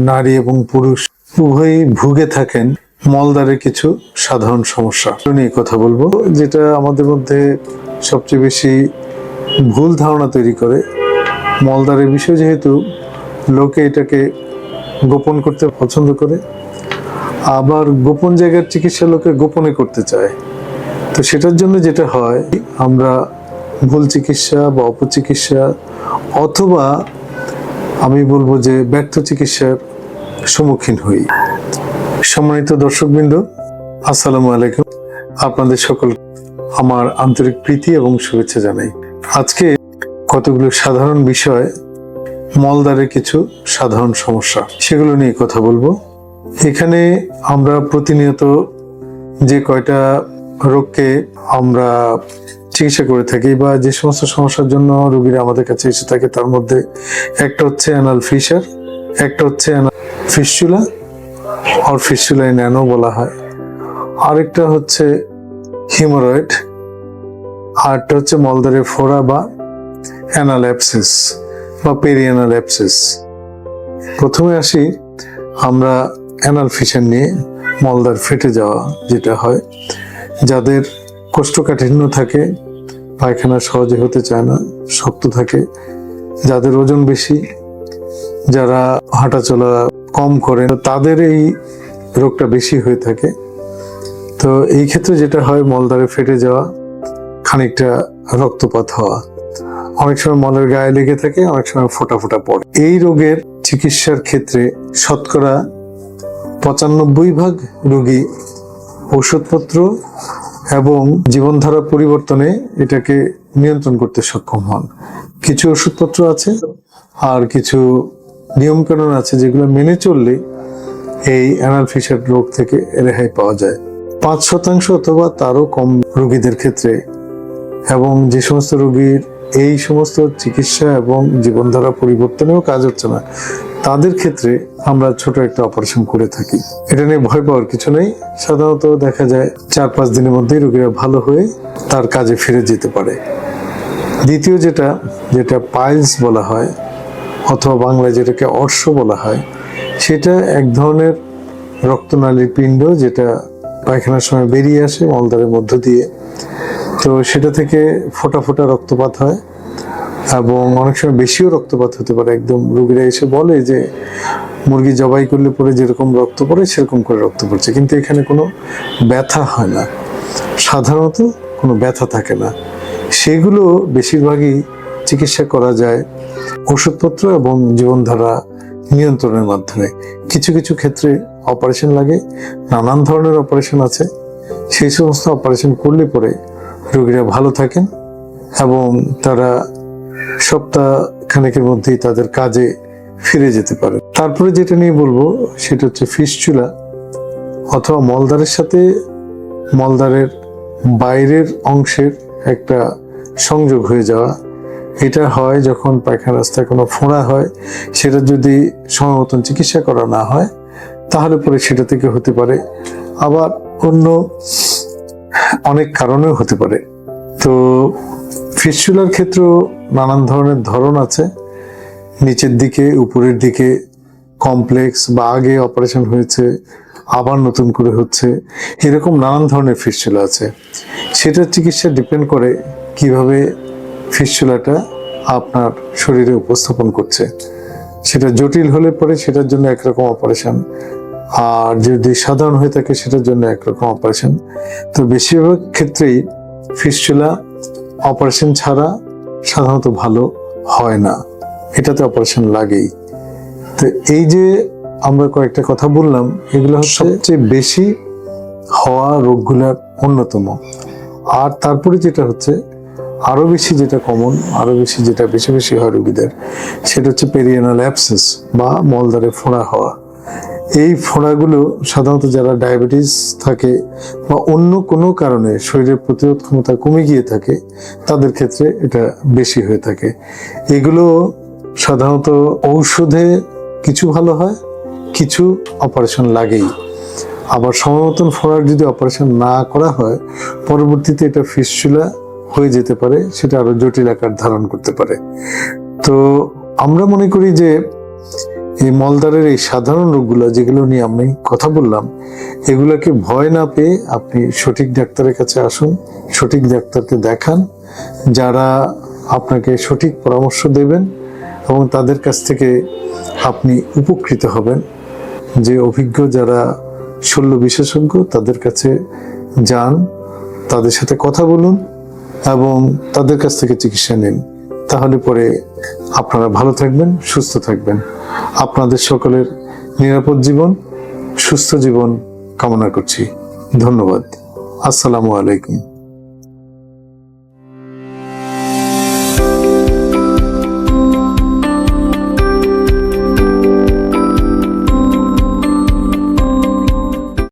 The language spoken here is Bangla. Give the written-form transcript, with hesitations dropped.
নারী এবং পুরুষ উভয়ই ভুগে থাকেন মলদ্বারের কিছু সাধারণ সমস্যা নিয়ে কথা বলবো, যেটা আমাদের মধ্যে সবচেয়ে বেশি ভুল ধারণা তৈরি করে। মলদ্বারের বিষয় যেহেতু লোকে এটাকে গোপন করতে পছন্দ করে, আবার গোপন জায়গার চিকিৎসা লোকে গোপনে করতে চায়। তো সেটার জন্য যেটা হয়, আমরা ভুল চিকিৎসা বা অপচিকিৎসা অথবা আমি বলবো যে ব্যর্থ চিকিৎসার সম্মুখীন হই। সম্মানিত দর্শকবৃন্দ, আসসালামু আলাইকুম। আপনাদের সকল আমার আন্তরিক প্রীতি এবং শুভেচ্ছা জানাই। আজকে কতগুলো সাধারণ বিষয়, মলদ্বারের কিছু সাধারণ সমস্যা, সেগুলো নিয়ে কথা বলবো। এখানে আমরা প্রতিনিয়ত যে কয়টা রোগকে আমরা চিকিৎসা করে থাকি বা যে সমস্ত সমস্যার জন্য রোগীরা আমাদের কাছে এসে থাকে, তার মধ্যে একটা হচ্ছে অ্যানাল ফিশার, একটা হচ্ছে ফিস্চুলা আর ফিস্চুলায় ন্যানো বলা হয়, আরেকটা হচ্ছে হিমোরয়েড, আরেকটা হচ্ছে মলদ্বারের ফোড়া বা অ্যানাল অ্যাবসেস বা পেরিঅ্যানাল অ্যাবসেস। প্রথমে আসি আমরা অ্যানাল ফিশার নিয়ে। মলদ্বার ফেটে যাওয়া যেটা হয়, যাদের কোষ্ঠকাঠিন্য থাকে, পায়খানা সহজে হতে চায় না, শক্ত থাকে, যাদের ওজন বেশি, যারা হাঁটাচলা কম করে, তাদের এই রোগটা বেশি হয়ে থাকে। তো এই ক্ষেত্রে যেটা হয়, মলদ্বারে ফেটে যাওয়া, খানিকটা রক্তপাত হওয়া, অনেক সময় মলের গায়ে লেগে থাকে, অনেক সময় ফোঁটা ফোঁটা পড়ে। এই রোগের চিকিৎসার ক্ষেত্রে শতকরা 95% রোগী ওষুধপত্র এবং জীবনধারা পরিবর্তনে এটাকে নিয়ন্ত্রণ করতে সক্ষম হন। কিছু ওষুধপত্র আছে আর কিছু নিয়মকানুন আছে যেগুলো মেনে চললে এই অ্যানাল ফিশার রোগ থেকে রেহাই পাওয়া যায়। 5% অথবা তারও কম রোগীদের ক্ষেত্রে, এবং যে সমস্ত রোগীর এই সমস্ত চিকিৎসা এবং জীবনধারা পরিবর্তনেও কাজ হচ্ছে না, তাদের ক্ষেত্রে আমরা ছোট একটা অপারেশন করে থাকি। এটা নিয়ে ভয় পাওয়ার কিছু নেই। সাধারণত দেখা যায় 4-5 দিনের মধ্যেই রোগীরা ভালো হয়ে তার কাজে ফিরে যেতে পারে। দ্বিতীয় যেটা পাইলস বলা হয়, অথবা বাংলায় যেটাকে অর্শ বলা হয়, সেটা এক ধরনের রক্তনালীর পিণ্ড যেটা পায়খানার সময় বেরিয়ে আসে মলদ্বারের মধ্য দিয়ে। তো সেটা থেকে ফোঁটা ফোঁটা রক্তপাত হয় এবং অনেক সময় বেশিও রক্তপাত হতে পারে। একদম রোগীরা এসে বলে যে মুরগি জবাই করলে পরে যেরকম রক্ত পড়ে সেরকম করে রক্ত পড়ছে, কিন্তু এখানে কোনো ব্যথা হয় না, সাধারণত কোনো ব্যথা থাকে না। সেগুলো বেশিরভাগই চিকিৎসা করা যায় ওষুধপত্র এবং জীবনধারা নিয়ন্ত্রণের মাধ্যমে। কিছু কিছু ক্ষেত্রে অপারেশন লাগে, নানান ধরনের অপারেশন আছে। সেই সমস্ত অপারেশন করলে পরে রোগীরা ভালো থাকেন এবং তারা সপ্তাহ খানেকের মধ্যেই তাদের কাজে ফিরে যেতে পারে। তারপরে যেটা নিয়ে বলবো সেটা হচ্ছে ফিস্চুলা, অথবা মলদ্বারের সাথে মলদ্বারের বাইরের অংশের একটা সংযোগ হয়ে যাওয়া। এটা হয় যখন পায়খানা রাস্তায় কোনো ফোঁড়া হয়, সেটা যদি সময় মতন চিকিৎসা করা না হয় তাহলে পরে সেটা থেকে হতে পারে, আবার অন্য অনেক কারণেও হতে পারে। তো ফিস্চুলার ক্ষেত্রেও নানান ধরনের ধরন আছে, নিচের দিকে, উপরের দিকে, কমপ্লেক্স বা আগে অপারেশন হয়েছে আবার নতুন করে হচ্ছে, এরকম নানান ধরনের ফিস্চুলা আছে। সেটার চিকিৎসা ডিপেন্ড করে কিভাবে ফিস্চুলাটা আপনার শরীরে উপস্থাপন করছে। সেটা জটিল হলে পরে সেটার জন্য একরকম অপারেশন, আর যদি সাধারণ হয়ে থাকে সেটার জন্য একরকম অপারেশন। তো বেশিরভাগ ক্ষেত্রেই ফিস্চুলা অপারেশন ছাড়া সাধারণত ভালো হয় না, এটাতে অপারেশন লাগেই। তো এই যে আমরা কয়েকটা কথা বললাম, এগুলো সবচেয়ে বেশি হওয়া রোগগুলোর অন্যতম। আর তারপরে যেটা হচ্ছে আরো বেশি, যেটা কমন, আরো বেশি যেটা বেশি বেশি হয় রোগীদের, সেটা হচ্ছে পেরিঅ্যানাল অ্যাবসেস বা মলদ্বারে ফোঁড়া হওয়া। এই ফোঁড়াগুলো সাধারণত যারা ডায়াবেটিস থাকে বা অন্য কোনো কারণে শরীরের প্রতিরোধ ক্ষমতা কমে গিয়ে থাকে, তাদের ক্ষেত্রে এটা বেশি হয়ে থাকে। এগুলো সাধারণত ঔষধে কিছু ভালো হয়, কিছু অপারেশন লাগেই। আবার সময় মতন ফোঁড়ার যদি অপারেশন না করা হয়, পরবর্তীতে এটা ফিস্চুলা হয়ে যেতে পারে, সেটা আরো জটিল আকার ধারণ করতে পারে। তো আমরা মনে করি যে এই মলদ্বারের এই সাধারণ রোগগুলো যেগুলো নিয়ে আমি কথা বললাম, এগুলোকে ভয় না পেয়ে আপনি সঠিক ডাক্তারের কাছে আসুন, সঠিক ডাক্তারকে দেখান, যারা আপনাকে সঠিক পরামর্শ দেবেন এবং তাদের কাছ থেকে আপনি উপকৃত হবেন। যে অভিজ্ঞ যারা শল্য বিশেষজ্ঞ তাদের কাছে যান, তাদের সাথে কথা বলুন এবং তাদের কাছ থেকে চিকিৎসা নিন। তাহলে পরে আপনারা ভালো থাকবেন, সুস্থ থাকবেন। আপনাদের সকলের নিরাপদ জীবন, সুস্থ জীবন কামনা করছি। ধন্যবাদ। আসসালামু আলাইকুম।